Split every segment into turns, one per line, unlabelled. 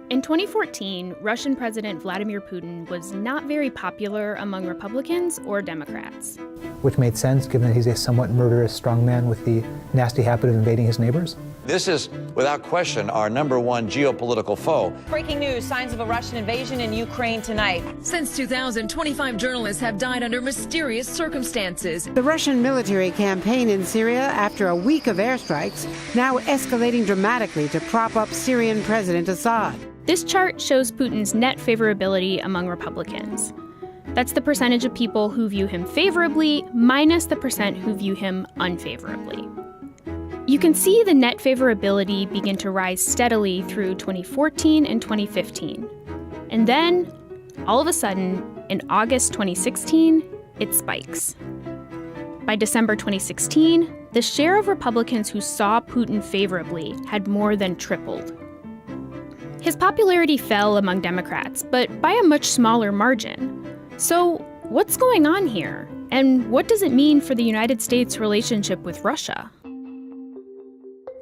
In 2014, Russian President Vladimir Putin was not very popular among Republicans or Democrats.
Which made sense, given that he's a somewhat murderous strongman with the nasty habit of invading his neighbors.
This is, without question, our #1 geopolitical foe.
Breaking news, signs of a Russian invasion in Ukraine tonight.
Since 2000, 25 journalists have died under mysterious circumstances.
The Russian military campaign in Syria, after a week of airstrikes, now escalating dramatically to prop up Syrian President Assad.
This chart shows Putin's net favorability among Republicans. That's the percentage of people who view him favorably minus the percent who view him unfavorably. You can see the net favorability begin to rise steadily through 2014 and 2015. And then, all of a sudden, in August 2016, it spikes. By December 2016, the share of Republicans who saw Putin favorably had more than tripled. His popularity fell among Democrats, but by a much smaller margin. So, what's going on here? And what does it mean for the United States' relationship with Russia?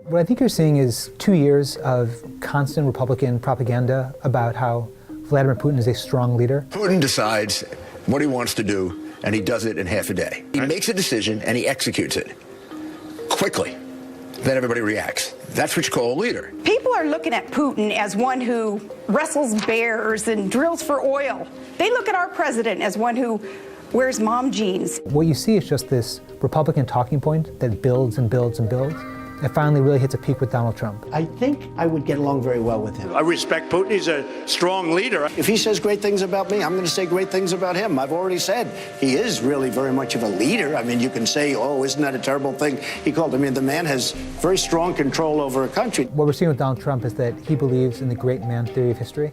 What I think you're seeing is 2 years of constant Republican propaganda about how Vladimir Putin is a strong leader.
Putin decides what he wants to do, and he does it in half a day. He makes a decision, and he executes it quickly. Then everybody reacts. That's what you call a leader.
People are looking at Putin as one who wrestles bears and drills for oil. They look at our president as one who wears mom jeans.
What you see is just this Republican talking point that builds and builds and builds. It finally really hits a peak with Donald Trump.
I think I would get along very well with him.
I respect Putin. He's a strong leader.
If he says great things about me, I'm going to say great things about him. I've already said he is really very much of a leader. I mean, you can say, oh, isn't that a terrible thing he called? I mean, the man has very strong control over a country.
What we're seeing with Donald Trump is that he believes in the great man theory of history,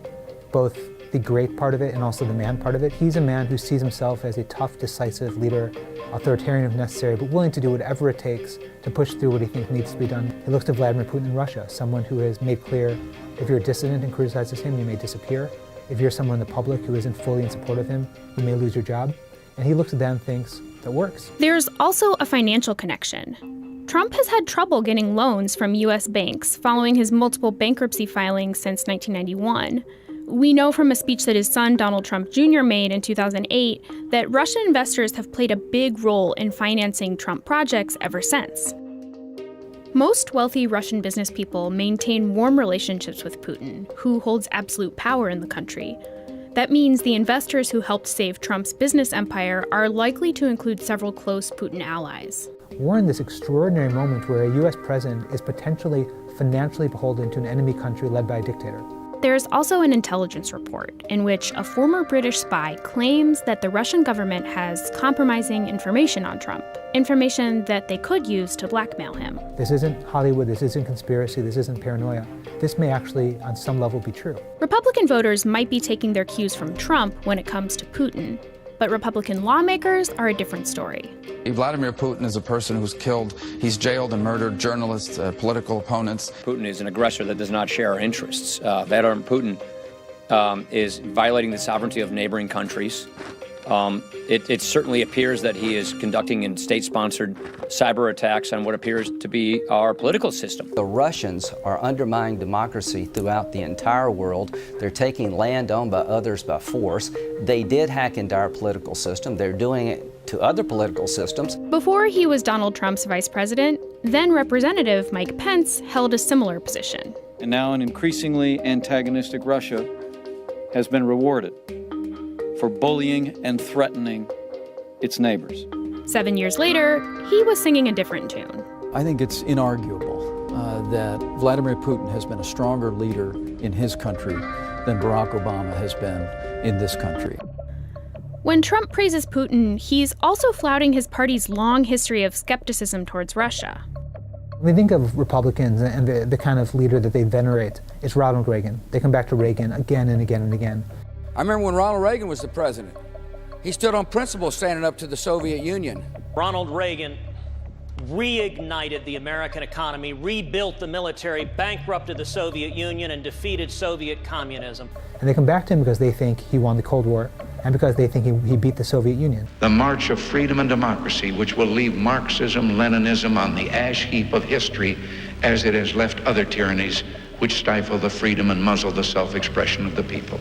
both the great part of it and also the man part of it. He's a man who sees himself as a tough, decisive leader, authoritarian if necessary, but willing to do whatever it takes to push through what he thinks needs to be done. He looks to Vladimir Putin in Russia, someone who has made clear if you're a dissident and criticizes him, you may disappear. If you're someone in the public who isn't fully in support of him, you may lose your job. And he looks at that and thinks, that works.
There's also a financial connection. Trump has had trouble getting loans from U.S. banks following his multiple bankruptcy filings since 1991. We know from a speech that his son, Donald Trump Jr., made in 2008 that Russian investors have played a big role in financing Trump projects ever since. Most wealthy Russian business people maintain warm relationships with Putin, who holds absolute power in the country. That means the investors who helped save Trump's business empire are likely to include several close Putin allies.
We're in this extraordinary moment where a U.S. president is potentially financially beholden to an enemy country led by a dictator.
There's also an intelligence report in which a former British spy claims that the Russian government has compromising information on Trump, information that they could use to blackmail him.
This isn't Hollywood, this isn't conspiracy, this isn't paranoia. This may actually, on some level, be true.
Republican voters might be taking their cues from Trump when it comes to Putin, but Republican lawmakers are a different story.
Vladimir Putin is a person who's killed, he's jailed and murdered journalists, political opponents.
Putin is an aggressor that does not share our interests. Vladimir Putin is violating the sovereignty of neighboring countries. It certainly appears that he is conducting state-sponsored cyber attacks on what appears to be our political system.
The Russians are undermining democracy throughout the entire world. They're taking land owned by others by force. They did hack into our political system. They're doing it to other political systems.
Before he was Donald Trump's vice president, then Representative Mike Pence held a similar position.
And now an increasingly antagonistic Russia has been rewarded for bullying and threatening its neighbors.
7 years later, he was singing a different tune.
I think it's inarguable that Vladimir Putin has been a stronger leader in his country than Barack Obama has been in this country.
When Trump praises Putin, he's also flouting his party's long history of skepticism towards Russia.
When we think of Republicans and the kind of leader that they venerate, it's Ronald Reagan. They come back to Reagan again and again and again.
I remember when Ronald Reagan was the president. He stood on principle standing up to the Soviet Union.
Ronald Reagan reignited the American economy, rebuilt the military, bankrupted the Soviet Union, and defeated Soviet communism.
And they come back to him because they think he won the Cold War and because they think he beat the Soviet Union.
The march of freedom and democracy, which will leave Marxism, Leninism on the ash heap of history as it has left other tyrannies which stifle the freedom and muzzle the self-expression of the people.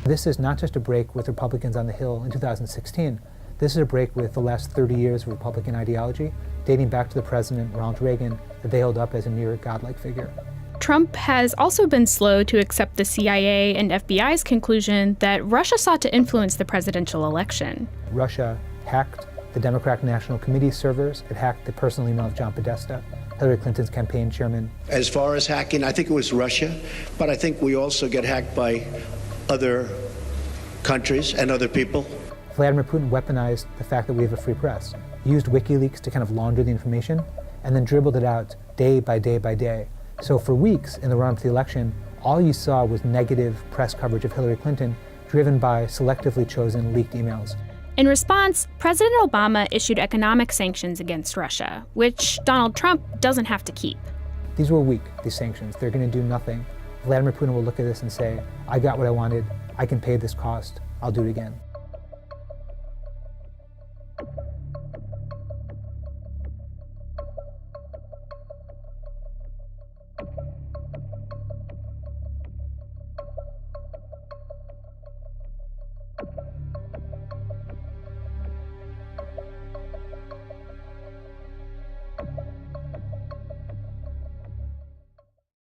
This is not just a break with Republicans on the Hill in 2016. This is a break with the last 30 years of Republican ideology, dating back to the president, Ronald Reagan, that they held up as a near godlike figure.
Trump has also been slow to accept the CIA and FBI's conclusion that Russia sought to influence the presidential election.
Russia hacked the Democratic National Committee servers. It hacked the personal email of John Podesta, Hillary Clinton's campaign chairman.
As far as hacking, I think it was Russia, but I think we also get hacked by other countries and other people.
Vladimir Putin weaponized the fact that we have a free press. He used WikiLeaks to kind of launder the information and then dribbled it out day by day by day. So for weeks in the run-up to the election, all you saw was negative press coverage of Hillary Clinton driven by selectively chosen leaked emails.
In response, President Obama issued economic sanctions against Russia, which Donald Trump doesn't have to keep.
These were weak, these sanctions. They're going to do nothing. Vladimir Putin will look at this and say, I got what I wanted. I can pay this cost. I'll do it again.